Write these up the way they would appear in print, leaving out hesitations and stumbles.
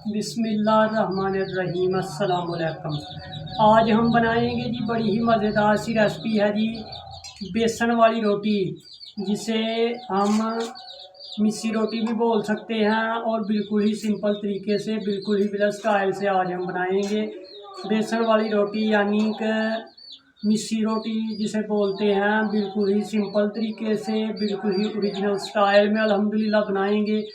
बिस्मिल्लाहिर्रहमानिर्रहीम। अस्सलाम वालेकुम। आज हम बनाएंगे जी बड़ी ही मज़ेदार सी रेसिपी है जी, बेसन वाली रोटी, जिसे हम मिस्सी रोटी भी बोल सकते हैं। और बिल्कुल ही सिंपल तरीके से, बिल्कुल ही बिला स्टाइल से आज हम बनाएंगे बेसन वाली रोटी, यानी कि मिस्सी रोटी जिसे बोलते हैं। बिल्कुल ही सिंपल तरीके से, बिल्कुल ही ओरिजिनल स्टाइल में अल्हम्दुलिल्लाह बनाएंगे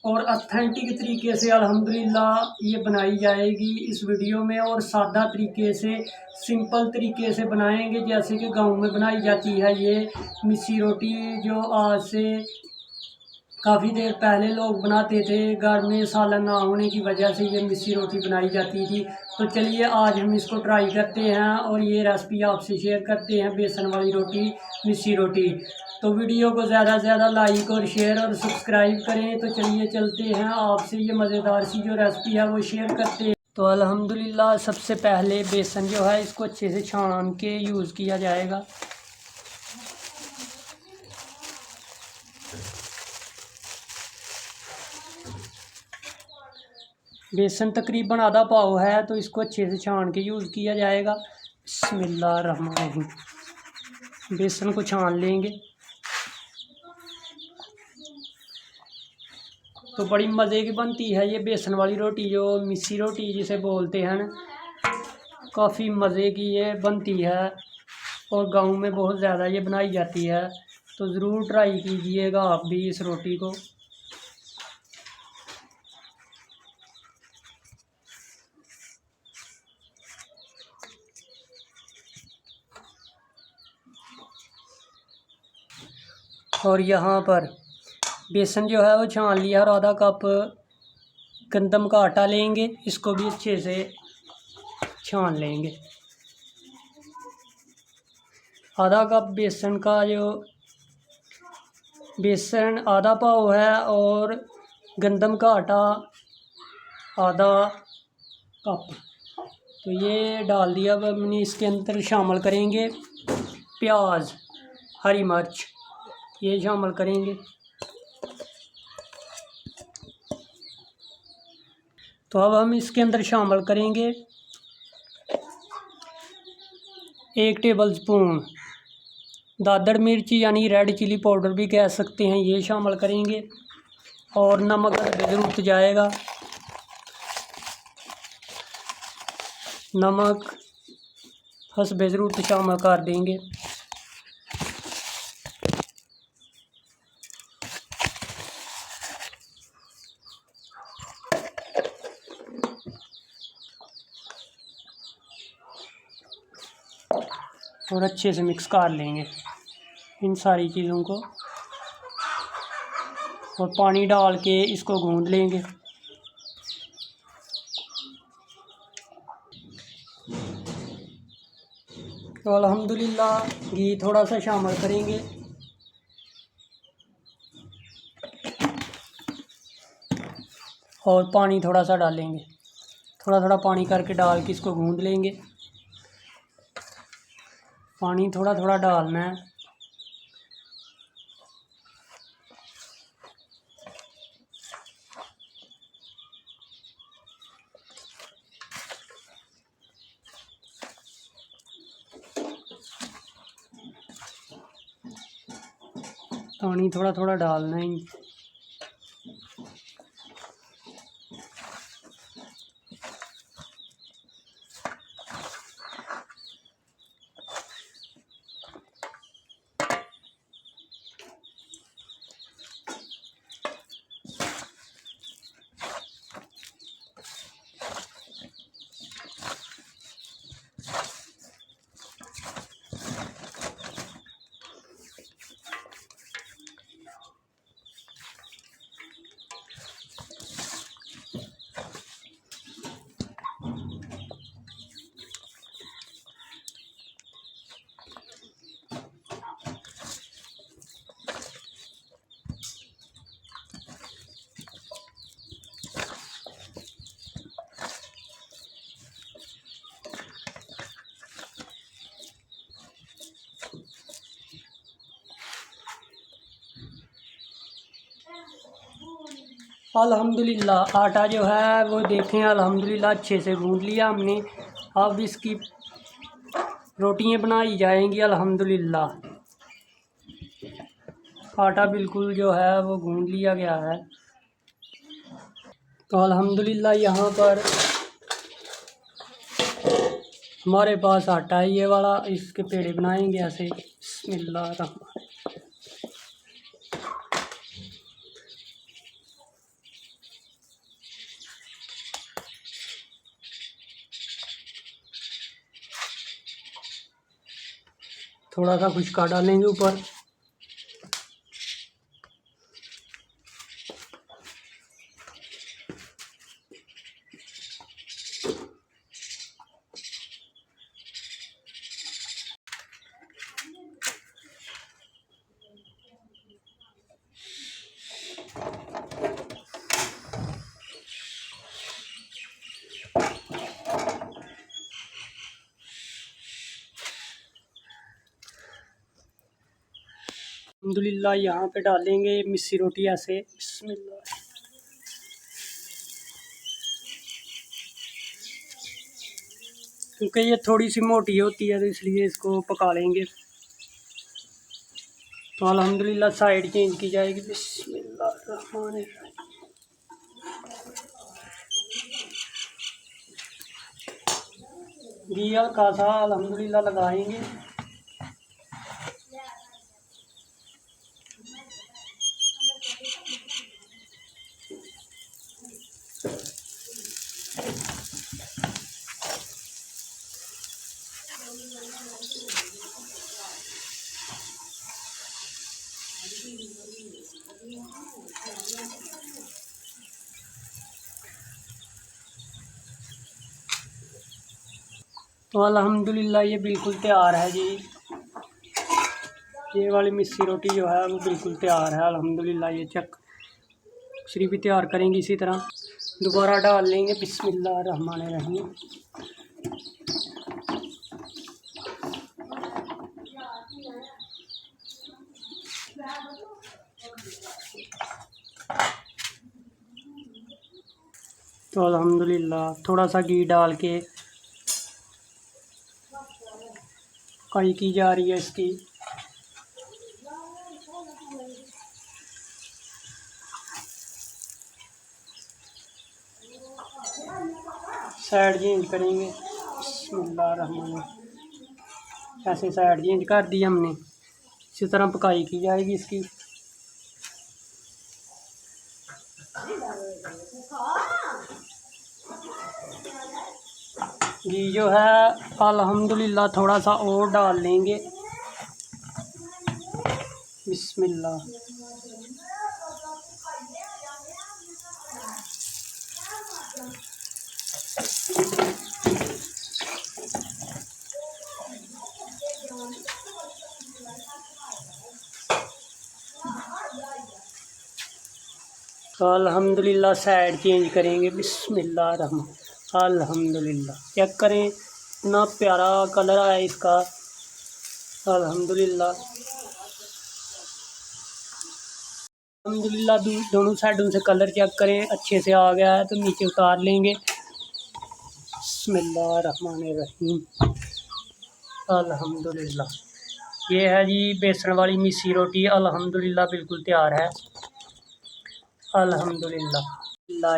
और ऑथेंटिक तरीके से अल्हम्दुलिल्लाह ये बनाई जाएगी इस वीडियो में। और सादा तरीके से, सिंपल तरीके से बनाएंगे जैसे कि गांव में बनाई जाती है ये मिस्सी रोटी, जो आज से काफ़ी देर पहले लोग बनाते थे। घर में सालन ना होने की वजह से ये मिस्सी रोटी बनाई जाती थी। तो चलिए आज हम इसको ट्राई करते हैं और ये रेसिपी आपसे शेयर करते हैं, बेसन वाली रोटी, मिस्सी रोटी। तो वीडियो को ज़्यादा से ज़्यादा लाइक और शेयर और सब्सक्राइब करें। तो चलिए चलते हैं, आपसे ये मज़ेदार सी जो रेसिपी है वो शेयर करते हैं। तो अल्हम्दुलिल्लाह सबसे पहले बेसन जो है इसको अच्छे से छान के यूज़ किया जाएगा। बेसन तकरीबन आधा पाव है, तो इसको अच्छे से छान के यूज़ किया जाएगा। बिस्मिल्लाहिर्रहमानिर्रहीम। बेसन को छान लेंगे तो बड़ी मज़े की बनती है ये बेसन वाली रोटी, जो मिस्सी रोटी जिसे बोलते हैं ना। काफ़ी मज़े की ये बनती है और गांव में बहुत ज़्यादा ये बनाई जाती है। तो ज़रूर ट्राई कीजिएगा आप भी इस रोटी को। और यहाँ पर बेसन जो है वो छान लिया और आधा कप गंदम का आटा लेंगे, इसको भी अच्छे से छान लेंगे। आधा कप बेसन का जो बेसन आधा पाव है और गंदम का आटा आधा कप, तो ये डाल दिया। अब हमने इसके अंदर शामिल करेंगे प्याज, हरी मिर्च, ये शामिल करेंगे। तो अब हम इसके अंदर शामिल करेंगे 1 टेबल स्पून दादड़ मिर्च, यानी रेड चिली पाउडर भी कह सकते हैं, ये शामिल करेंगे। और नमक ज़रूरत जाएगा, नमक हस्बे ज़रूरत शामिल कर देंगे। और अच्छे से मिक्स कर लेंगे इन सारी चीज़ों को और पानी डाल के इसको गूंद लेंगे। तो अल्हम्दुलिल्लाह घी थोड़ा सा शामिल करेंगे और पानी थोड़ा सा डालेंगे। थोड़ा थोड़ा पानी करके डाल के इसको गूंद लेंगे। पानी थोड़ा थोड़ा डालना है। पानी थोड़ा थोड़ा डालना है। अल्हम्दुलिल्लाह आटा जो है वो देखें अल्हम्दुलिल्लाह अच्छे से गूंद लिया हमने। अब इसकी रोटियां बनाई जाएंगी अल्हम्दुलिल्लाह। आटा बिल्कुल जो है वो गूंद लिया गया है। तो अल्हम्दुलिल्लाह यहाँ पर हमारे पास आटा है ये वाला, इसके पेड़े बनाएंगे ऐसे। बिस्मिल्लाह रहमान। थोड़ा सा खुशका डालेंगे ऊपर। अल्हम्दुलिल्लाह यहाँ पे डालेंगे मिस्सी रोटी ऐसे। बिस्मिल्लाह। क्योंकि ये थोड़ी सी मोटी होती है तो इसलिए इसको पका लेंगे। तो अल्हम्दुलिल्लाह साइड चेंज की जाएगी। बिस्मिल्लाहिर्रहमानिर्रहीम। घी हल्का सा अल्हम्दुलिल्लाह लगाएंगे। तो अल्हम्दुलिल्लाह ये बिल्कुल तैयार है जी। ये वाली मिस्सी रोटी जो है वो बिल्कुल तैयार है अल्हम्दुलिल्लाह। ये चक दूसरी भी तैयार करेंगे इसी तरह। दोबारा डाल लेंगे। बिस्मिल्लाहिर्रहमानिर्रहीम। तो अल्हम्दुलिल्लाह थोड़ा सा घी डाल के फ्राई की जा रही है इसकी। साइड चेंज करेंगे। बिस्मिल्लाहिर्रहमानिर्रहीम। ऐसे साइड चेंज कर दी हमने। इसी तरह पकाई की जाएगी इसकी। घी जो है अल्हम्दुलिल्लाह थोड़ा सा और डाल लेंगे। बिस्मिल्लाह। अल्हम्दुलिल्लाह साइड चेंज करेंगे। बिस्मिल्लाह रहमान। अल्हम्दुलिल्लाह चेक करें इतना प्यारा कलर आया इसका अल्हम्दुलिल्लाह। अल्हम्दुलिल्लाह दोनों साइडों से कलर चेक करें अच्छे से आ गया है तो नीचे उतार लेंगे। बिस्मिल्लाहिर्रहमानिर्रहीम। अल्हम्दुलिल्लाह ये है जी बेसन वाली मिस्सी रोटी अल्हम्दुलिल्लाह बिल्कुल तैयार है अल्हम्दुलिल्लाह।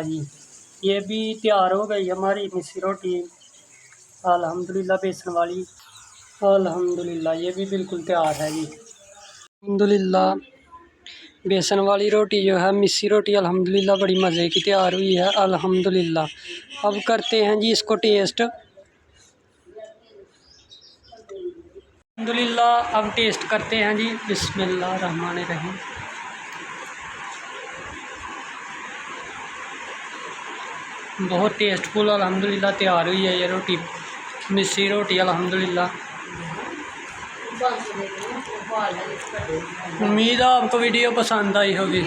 जी ये भी तैयार हो गई हमारी मिस्सी रोटी अल्हम्दुलिल्लाह बेसन वाली। अल्हम्दुलिल्लाह ये भी बिल्कुल तैयार है जी। अल्हम्दुलिल्लाह बेसन वाली रोटी जो है मिस्सी रोटी अल्हम्दुलिल्लाह बड़ी मज़े की तैयार हुई है अल्हम्दुलिल्लाह। अब करते हैं जी इसको टेस्ट। अल्हम्दुलिल्लाह अब टेस्ट करते हैं जी। बिस्मिल्लाहिर्रहमानिर्रहीम। बहुत टेस्टफुल अल्हम्दुलिल्लाह तैयार हुई है ये रोटी मिस्सी रोटी अल्हम्दुलिल्लाह। उम्मीद है आपको वीडियो पसंद आई होगी।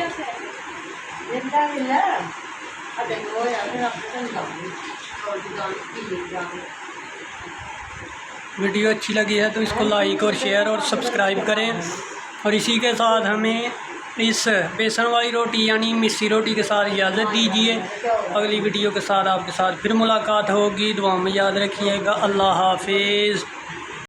वीडियो अच्छी लगी है तो इसको लाइक और शेयर और सब्सक्राइब करें और इसी के साथ हमें इस बेसन वाली रोटी यानी मिस्सी रोटी के साथ इजाज़त दीजिए। अगली वीडियो के साथ आपके साथ फिर मुलाकात होगी। दुआ में याद रखिएगा। अल्लाह हाफिज़।